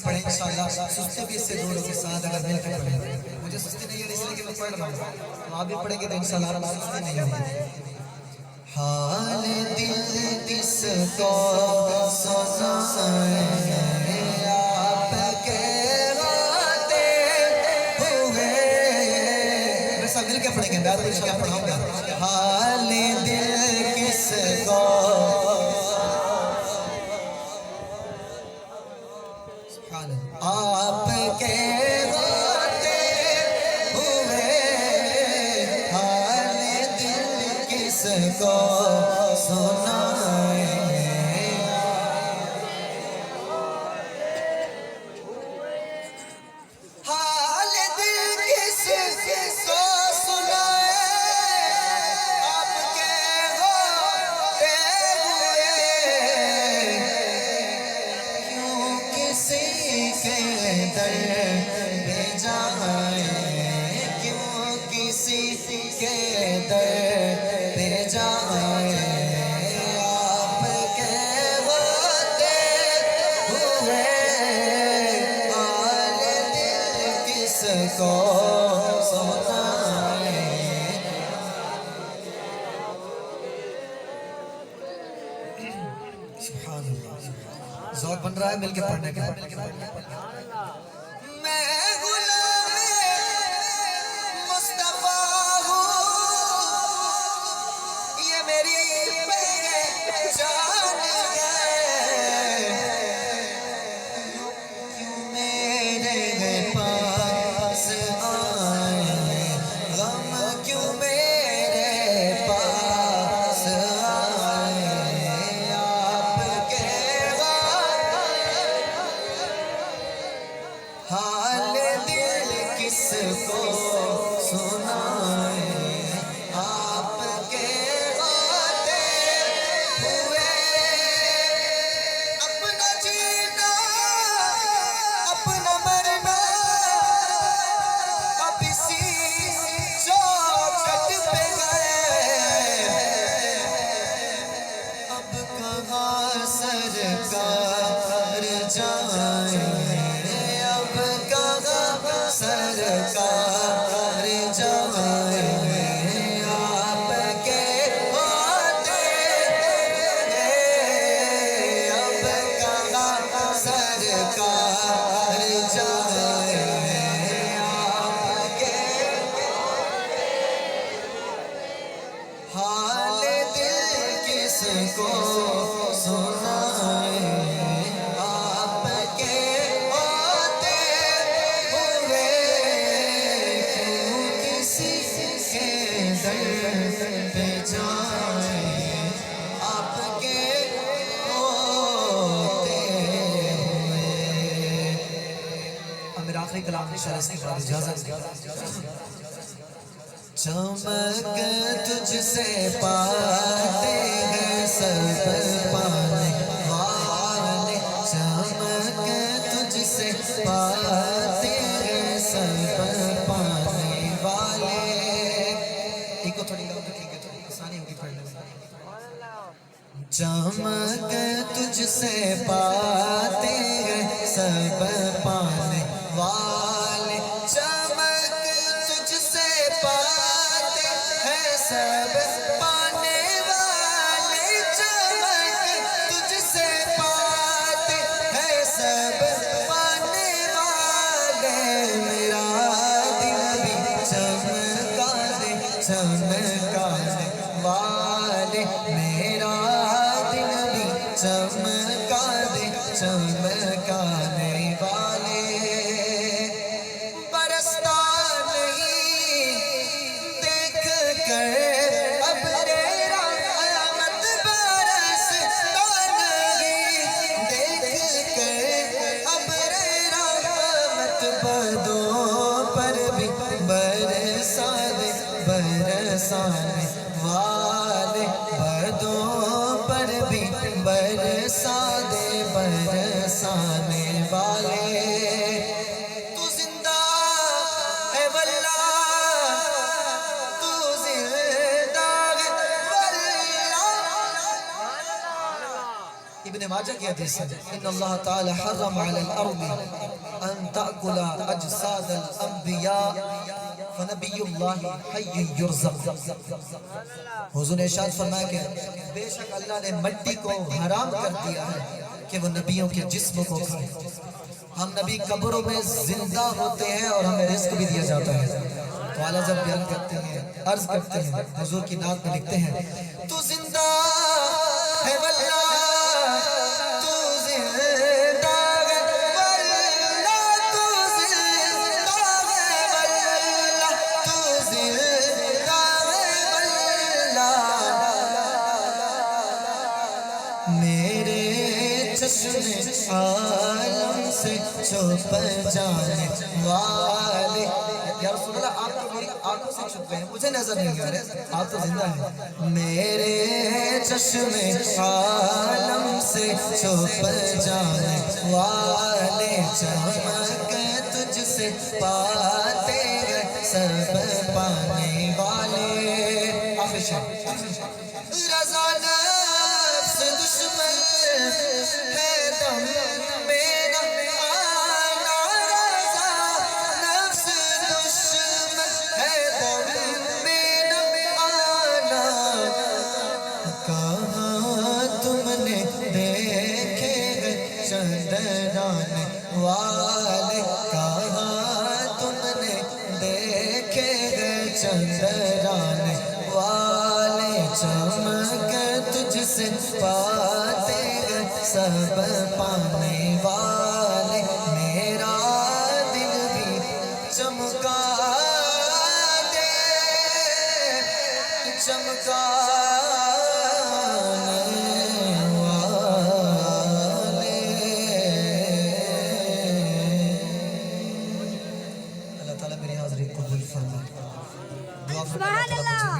پڑھیں انشاءاللہ. سستی بھی اس سے دور ہوگی ساتھ اگر مل کے پڑھیں. مجھے سستی نہیں ہے اس لیے کہ میں پڑھ رہا ہوں, تو آپ بھی پڑھیں گے تو انشاءاللہ آپ کو سستی نہیں ہوگی. حال دل کس کو سنائیں آپ کے غاتے ہوئے. میں سب مل کے پڑھیں گے, میں تو انشاءاللہ پڑھاؤں گا. حال دل کس کو آپ کے غاتے ہوئے, حال دل کس کو سنائیں. حال دل کس کو سنائیں آپ کے غاتے ہوئے, کیوں کسی کے در پہ جائیں, کیوں کسی کے در پہ جائیں. آپ کے غاتے ہوئے, حال دل کس کو سنائیں. سبحان اللہ, ذوق بن رہا ہے مل کے پڑھنے کا. میں غلام مصطفیٰ ہوں, یہ میری پہچان ہے. کیوں میرے پاس آئے غم, کیوں میرے پاس آئے. آپ کے حال دل کس کو سنائیں آپ کے غاتے ہوئے. اپنا جینا اپنا مرنا اب اسی چوکھٹ پہ گئے. اب کہاں سرکار جائیں, اب کہاں سرکار جائیں. آپ کے غاتے ہیں, اب کہاں سرکار جائیں. آپ کے حال دل کس کو سنائیں آپ کے غاتے ہوئے, کیوں کسی کے در پہ جائیں. آپ کے ہوتے ہوئے. اب میرا آخری کلام شرح سے بعد اجازت. چمک تجھ سے پاتے ہیں سب پانے والے, چمک تجھ سے پاتے ہیں سب پانے والے. ایک کو تھوڑی ٹھیک ہے, تھوڑی آسانی ہوگی پڑھنے میں. چمک تجھ سے پاتے ہیں سب پانے والے, چمک تجھ سے پاتے ہیں سب پانے والے. چمک تجھ سے پاتے ہیں سب پانے والے. میرا دل بھی چمکانے چمکانے والے, میرا دل بھی چمکانے چمکانے والے. برستا نہیں دیکھ کر اب تیرا رحمت, برستا نہیں دیکھ کر اب تیرا رحمت. بدوں پر بھی برسانے برسانے والے, بدوں پر بھی برسانے برسانے والے. تو زندہ ہے واللہ, تو زندہ ہے واللہ. ابن ماجہ کی حدیث ہے ان اللہ تعالی حرم علی الارض ان تأکل اجساد الانبیاء فنبی اللہ حی یرزق. حضور نے ارشاد فرمایا کہ بے شک اللہ نے مٹی کو حرام کر دیا ہے کہ وہ نبیوں کے جسم کو کھائے. ہم نبی قبروں میں زندہ ہوتے ہیں اور ہمیں رزق بھی دیا جاتا ہے. تو اعلیٰ جب بیان کرتے ہیں عرض کرتے ہیں حضور کی نعت میں لکھتے ہیں تو زندہ ہے واللہ تو زندہ ہے واللہ تو زندہ ہے واللہ تو زندہ ہے واللہ میرے چشم عالم سے چھپ جانے والے. یا رسول اللہ آپ تو میری آنکھوں سے چھپ گئے ہیں مجھے نظر نہیں آ رہے آپ تو زندہ ہیں. میرے چشم عالم سے چھپ جانے والے چمک تجھ سے پاتے ہیں سب پانے والے. رضا نفس دشمن ہے دم میرا آنا رضا نفس دشمن ہے دم میرا آنا. کہاں تم نے دیکھے ہیں چندران والے کہاں تم نے دیکھے ہیں چندران والے چمک تجھ سے پاتے ہیں سب پانے والے. میرا دل بھی چمکا دے چمکانے والے. اللہ تعالیٰ میری حاضری قبول فرمائے. دعا فرمائے.